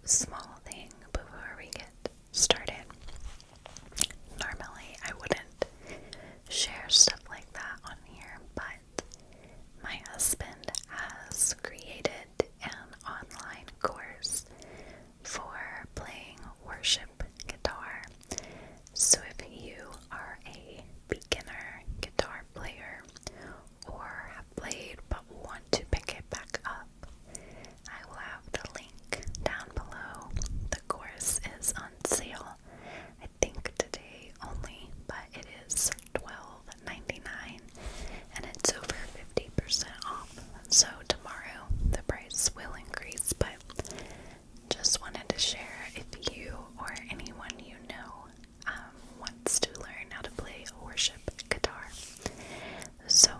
small thing before we get started. Normally, I wouldn't share stuff like that on here, but my husband has created an online course for playing worship guitar. So if you are a beginner guitar player or have played but want to pick it back up, I will have the link down below. The course is on sale, I think today only, but it is $12.99 and it's over 50% off. So tomorrow the price will increase, but just wanted to share if you or anyone you know wants to learn how to play a worship guitar. So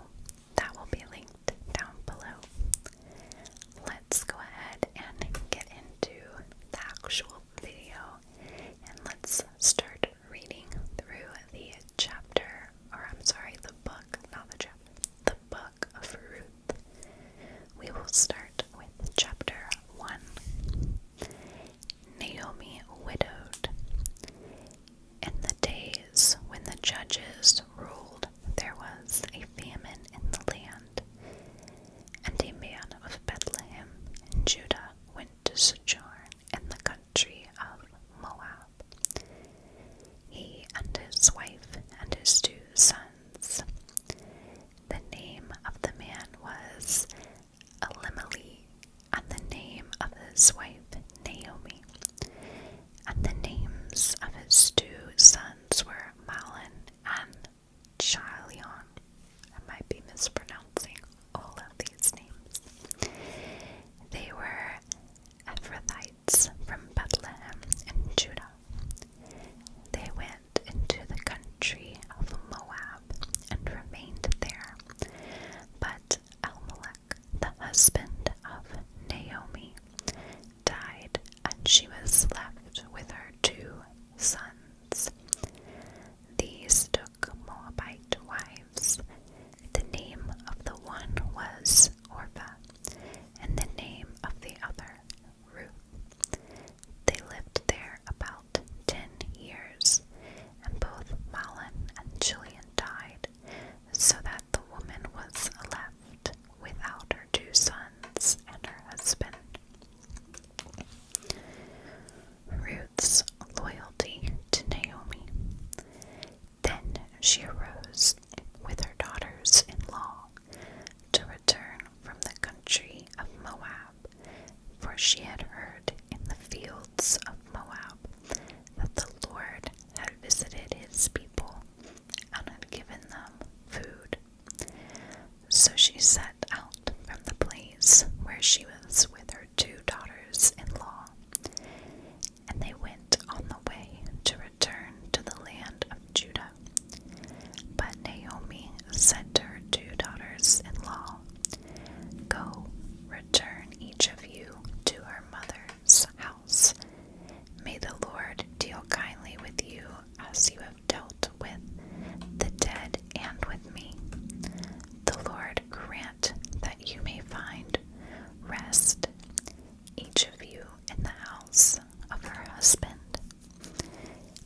that will be linked down below. Let's go ahead and get into the actual video, and let's start reading through the chapter, or I'm sorry, the book, not the chapter, the book of Ruth. We will start with chapter 1. Naomi widowed. In the days when the judges ruled, there was a famine in the land, and a man of Bethlehem in Judah went to sojourn in the country of Moab, he and his wife and his 2 sons. The name of the man was Elimelech, and the name of his wife Naomi, and the names of his 2 sons were Mahlon and Chilion. I might be mispronouncing all of these names. They were Ephrathites from Bethlehem in Judah. They went into the country of Moab and remained there. But Elimelech, the husband of Naomi, died, and she was left with her 2 sons. These took Moabite wives. The name of the one was Orpah, and the name of the other Ruth. They lived there about 10 years, and both Mahlon and Chilion died, so that the woman was left without her 2 sons and her husband. Ruth's loyalty to Naomi. Then she arose with her daughters-in-law to return from the country of Moab, for she had heard in the fields of Moab that the Lord had visited his people and had given them food. So she set out from the place where she was with her 2 daughters-in-law, and they went on the way to return to the land of Judah. But Naomi said to her 2 daughters-in-law, "Go, return each of you to her mother's house. May the Lord deal kindly with you as you have dealt with the dead and with me. The Lord grant that you may find rest, each of you in the house of her husband."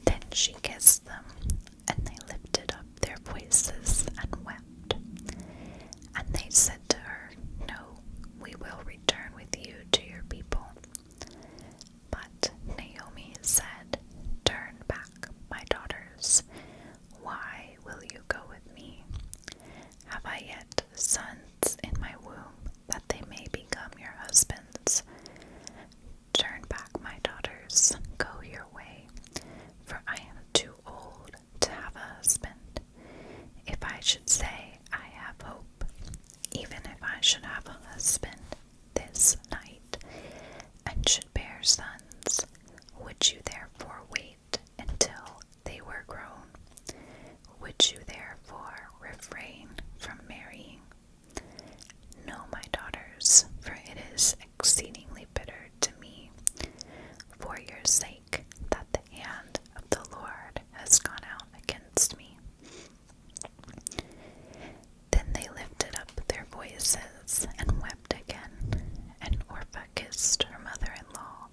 Then she kissed them, and they lifted up their voices and wept. And they said to her, "No, we will return with you to your people." But Naomi said, "Turn back, my daughters. Why will you go with me? Have I yet sons in my womb, that they may become your husbands? Turn back, my daughters, go your way, for I am too old to have a husband. If I should say I have hope, even if I should have a husband this night, and should bear sons, would you therefore wait until they were grown? Would you therefore refrain from marrying? No, my daughters, for it is exceedingly bitter to me, for your sake, that the hand of the Lord has gone out against me." Then they lifted up their voices and wept again, and Orpah kissed her mother-in-law,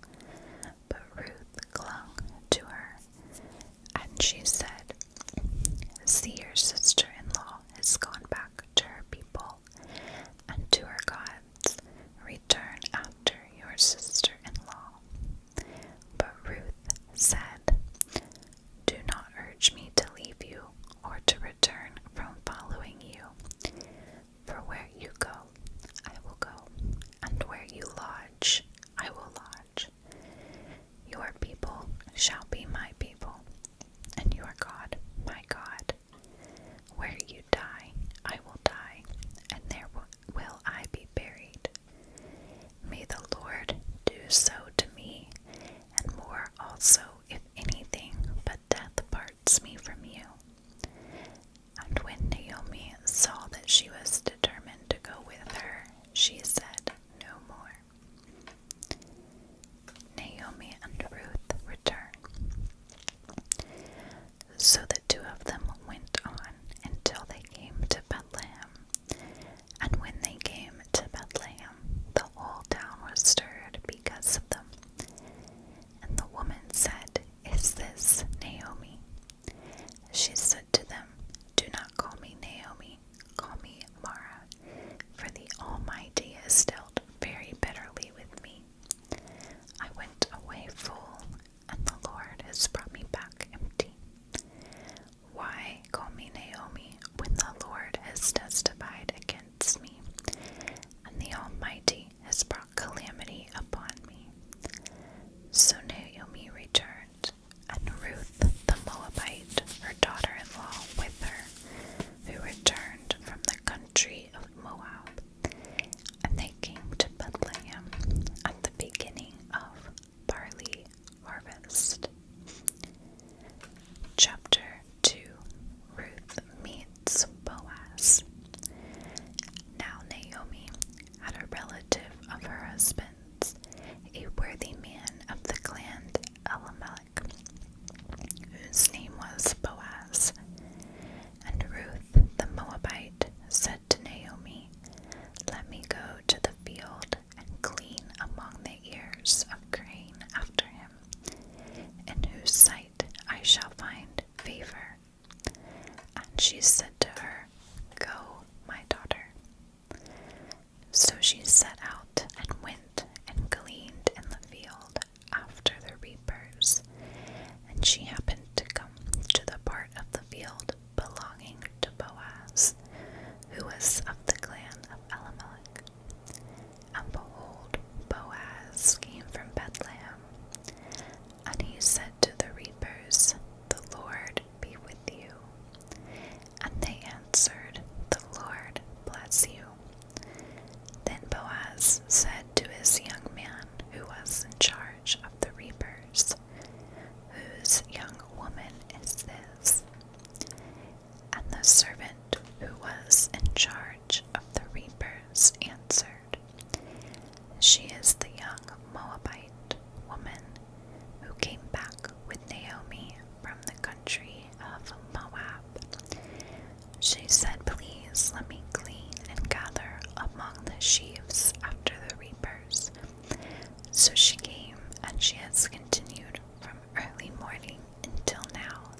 So she came, and she has continued from early morning until now,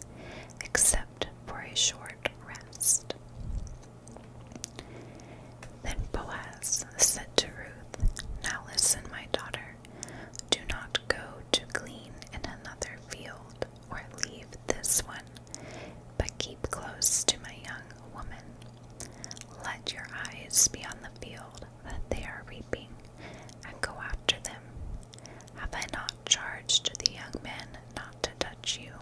except for a short rest. Then Boaz said to Ruth, "Now listen, my daughter, do not go to glean in another field, or leave this one, but keep close to my young woman. Let your eyes be on the field that they are reaping, and go after them. Have I not charged the young men not to touch you?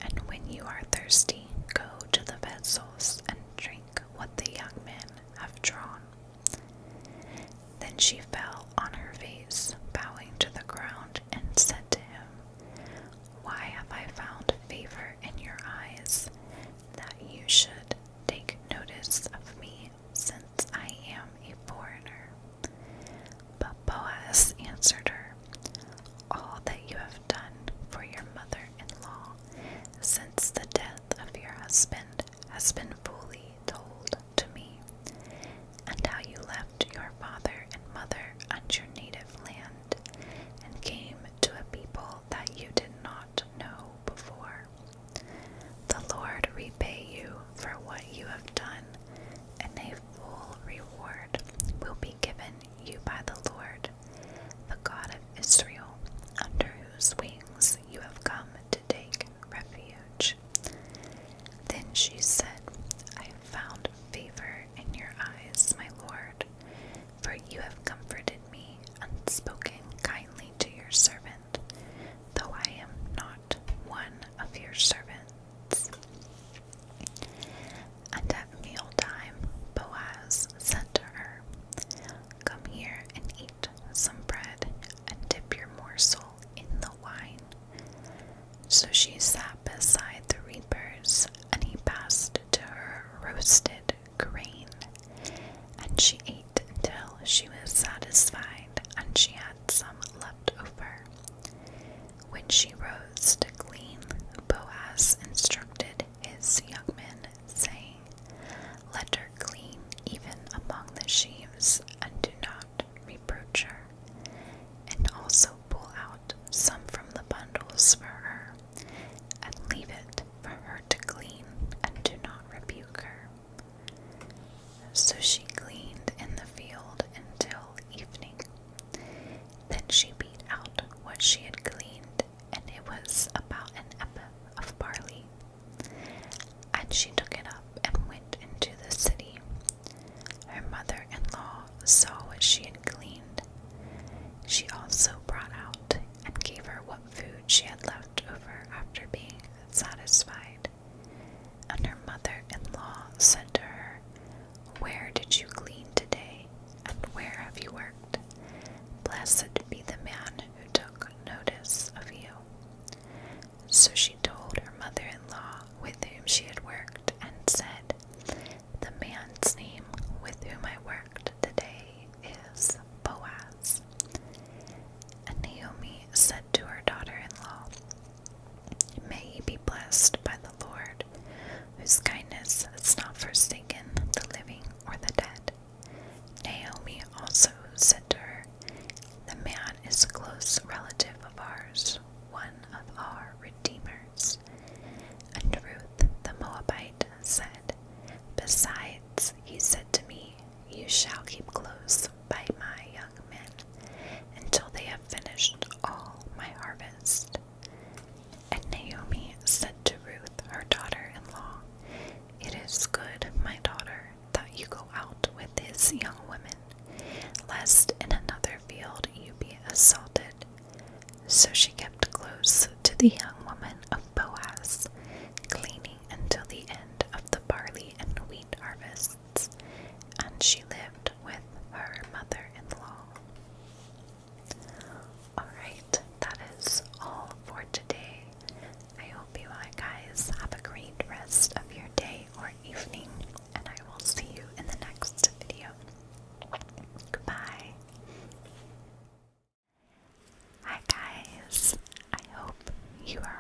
And when you are thirsty, go to the vessels and drink what the young men have drawn." Then she fell on her face, bowing to the ground, and said to him, "Why have I found favor in your eyes, that you should take notice of me, since I am a foreigner?" But Boaz answered her, "All that you have done for your mother-in-law since the death of your husband has been fully told to me, and how you left your father and mother and your native land, and came to a people that you did not know before. The Lord repay you for what you have done, and a full reward will be given you by the Lord, the God of Israel, under whose wings you have come to take refuge." Then she said, "I have found favor in your eyes, my Lord, for you have comforted me and spoken kindly to your servant, though I am not one of your servants." And at mealtime Boaz said to her, "Come here and eat some bread, and dip your morsel in the wine." So she sat beside the reapers, and he passed to her roasted grain, and she ate until she was satisfied, and she had some left over. When she rose to glean, Boaz instructed his young men, saying, "Let her glean even among the sheaves, and do not reproach her. And also pull out some from the bundles for her, and leave it for her to glean, and do not rebuke her." So she gleaned in the field until evening. Then she beat out what she had gleaned, and it was about an ephah of barley. And she took it up and went into the city. Her mother-in-law saw what she had gleaned. She also brought out and gave her what food she had left over after being satisfied. And her mother-in-law said to her, "Where did you glean today, and where have you worked? Blessed be the man who took notice of you." So she told her mother-in-law with whom she had worked, and said, "The man's name with whom I worked today is Boaz." And Naomi said to her daughter-in-law, "May he be blessed by the Lord, whose kindness has not forsaken the living or the dead." Naomi also said to her, "The man is a close relative of ours, one of our redeemers." And Ruth the Moabite said, "Besides, he said to me, you shall keep close by my young men until they have finished all my harvest." And Naomi said to Ruth her daughter-in-law, "It is good, my daughter, that you go out with his young women, lest in another field you be assaulted." So she kept close to the young woman of Boaz, gleaning until the end of the barley and wheat harvests, and she lived with her mother-in-law. Alright, that is all for today. I hope you guys have a great rest of your day or evening, and I will see you in the next video. Goodbye. Hi guys, I hope you are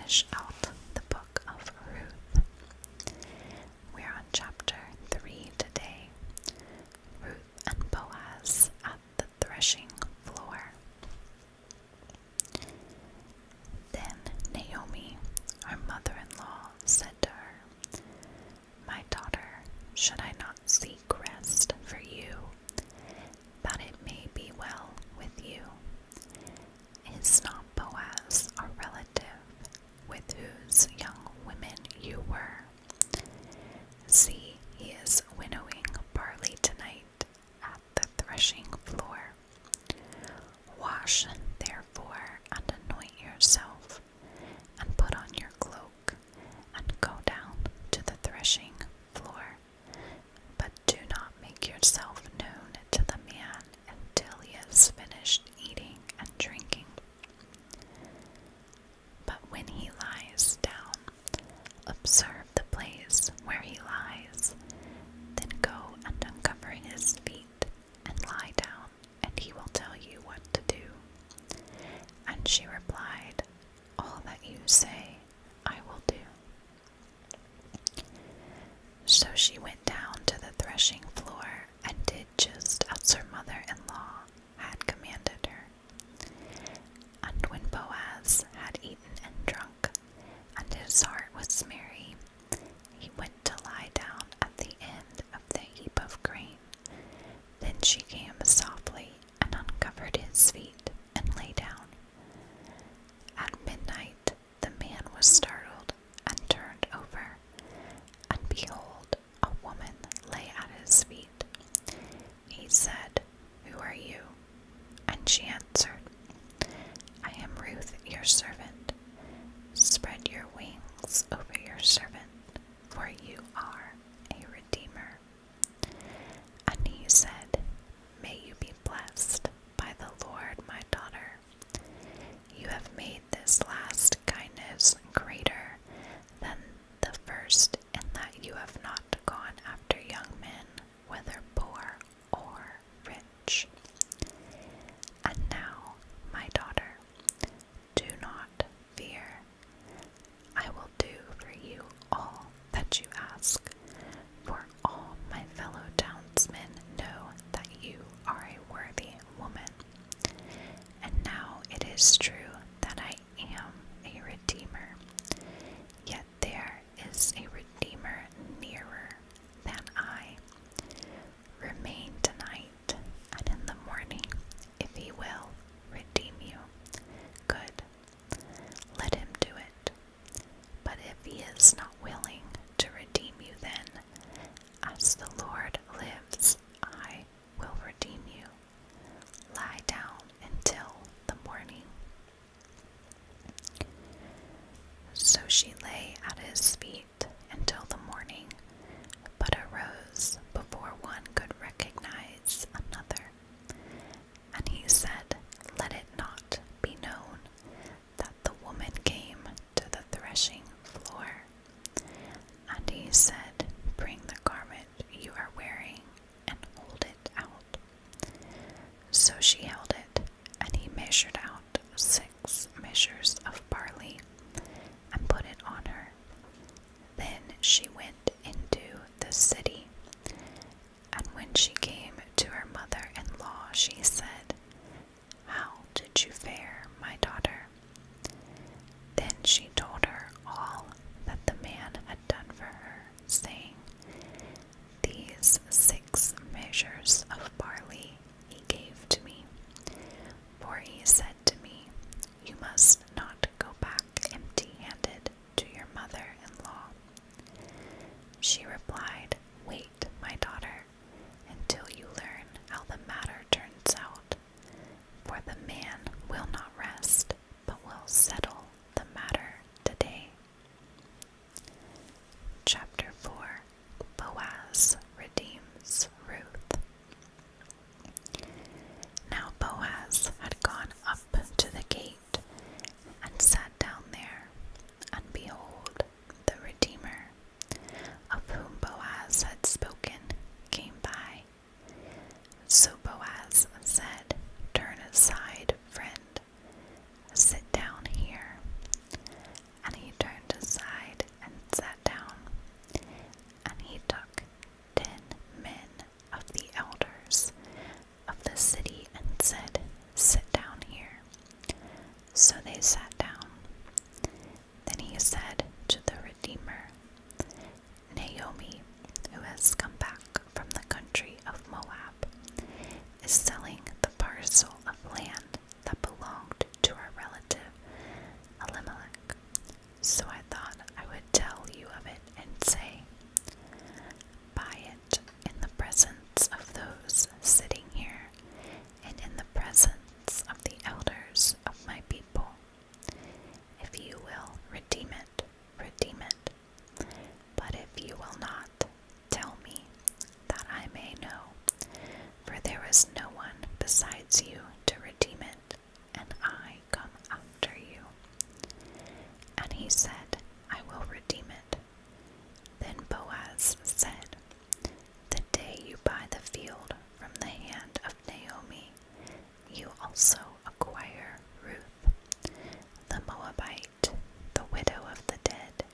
finish out the book of Ruth. We're on chapter 3 today. Ruth and Boaz at the threshing floor. Then Naomi, her mother-in-law, said to her, "My daughter, should I not seek rest for you, that it may be well with you? Is not Boaz a relative with whose young women you were? See, he is winnowing barley tonight at the threshing floor. Wash, therefore, and anoint yourself, and put on your cloak, and go down to the threshing floor. But do not make yourself known to the man until he has finished eating and drinking. But when he lies down, observe the place where he lies, then go and uncover his feet and lie down, and he will tell you what to do." And she replied, "All that you say, I will do." So she went down to the threshing floor and did just as her mother-in-law had commanded her. And when Boaz had eaten and drunk, and his heart was merry, he went to lie down at the end of the heap of grain. Then she came softly and uncovered his feet and lay down. At midnight the man was startled and turned over, and behold, a woman lay at his feet. He said, "Who are you?" And she answered, "I am Ruth, your servant. Spread your wings over your servant, for you are a redeemer." And he said, "May you be blessed by the Lord, my daughter. You have made this last kindness greater than the first, in that you have not gone after young men, whether poor or rich. And now, my daughter, do not fear. I will do for you all that you ask, for all my fellow townsmen know that you are a worthy woman. And now it is true that I am a redeemer, yet there is a redeemer nearer than I. Remain tonight, and in the morning, if he will redeem you, good, let him do it. But if he is not willing to redeem you, then, as the Lord lives, I will redeem you. Lie down until the morning." So she lay at his feet until the morning, but arose before one could recognize another. And he said, "Let it not be known that the woman came to the threshing floor." And he said, "Bring the garment you are wearing and hold it out." So she held it, and he measured out 6 measures of barley and put it on her. he said, I will redeem it. Then Boaz said, the day you buy the field from the hand of Naomi, you also acquire Ruth, the Moabite, the widow of the dead,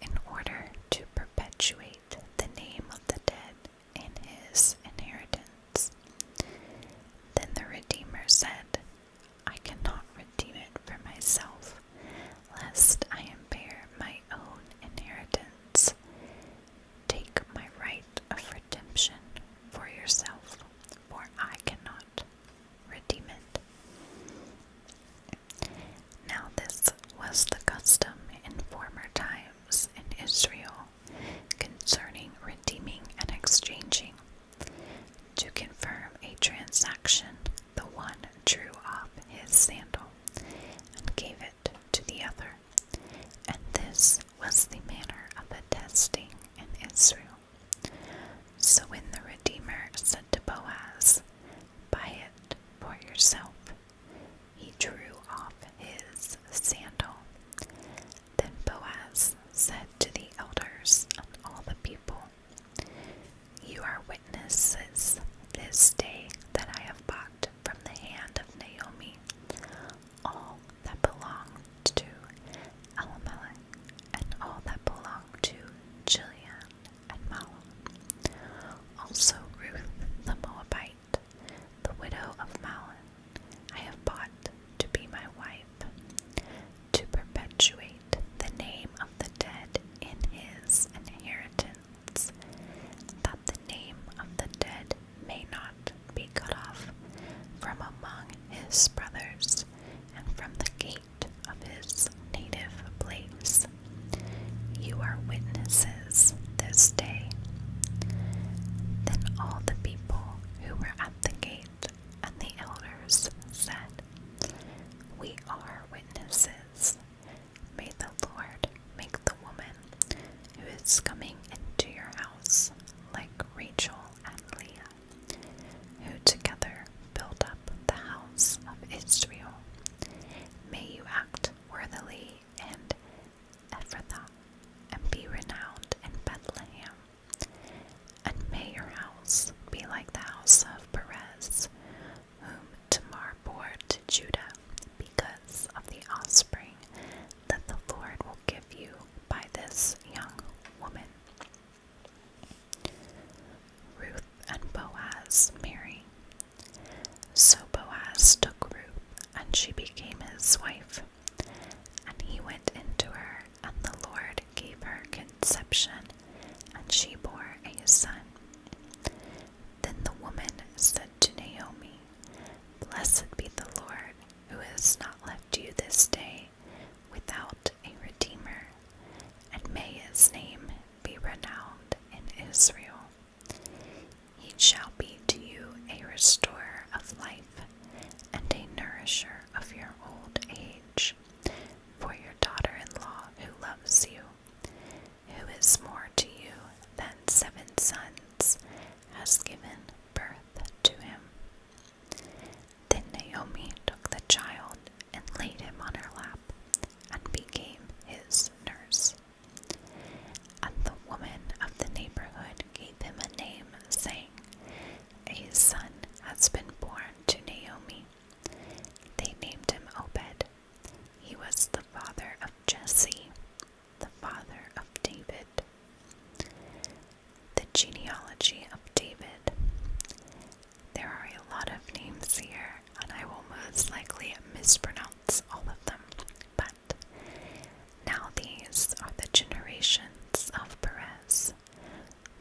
in order to perpetuate the name of the dead in his inheritance. Then the Redeemer said, I cannot redeem it for myself, lest I impair my own inheritance. Take my right of redemption for yourself, for I cannot redeem it. Now this was the custom in former times in Israel concerning redeeming and exchanging. To confirm a transaction, the one drew off his sandal and gave it to the other, and this was the manner of attesting in Israel. So when the Redeemer said to Boaz, buy it for yourself, he drew off his sandal. Then Boaz said to the elders and all the people, you are witnesses this day that I have bought from the hand of Naomi all that belonged to Elimelech and all that belonged to Chilion and Mahlon. Also Ruth the Moabite, the widow of Mahlon, I have bought to be my wife, to perpetuate the name of the dead in his inheritance, that the name of the dead may not be cut off from among his brothers and from the gate of his native place. You are witnesses this day. Then all the people who were at the gate and the elders said, we are witnesses. May the Lord make the woman who is coming into your house like Rachel and Leah, who together built up the house of Israel. May you act worthily in Ephrathah and be renowned in Bethlehem. And may your house be like the house of Perez, whom Tamar bore to Judah, because of the offspring that the Lord will give you by this young woman. Ruth and Boaz marry. So Boaz took Ruth, and she became his wife. And he went into her, and the Lord gave her conception, and she bore a son. Then the woman said to Naomi, blessed be the Lord, who has not left you this day without a redeemer, and may his name be renowned in Israel. He shall be to you a restorer of life, and a nourisher of your old age, for your daughter-in-law who loves you, who is more to you than 7 sons, has given birth to him. Then Naomi took the child and laid him on her lap, and became his nurse. And the woman of the neighborhood gave him a name, saying, a son has been born to Naomi. They named him Obed. He was the father of Jesse, the father of David. The genealogy of David. There are a lot of names here, and I will most likely mispronounce all of them, but now these are the generations of Perez.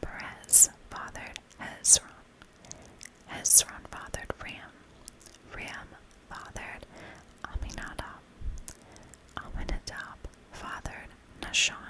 Perez fathered Hezron. Hezron fathered Ram. Ram fathered Aminadab. Aminadab fathered Nahshon.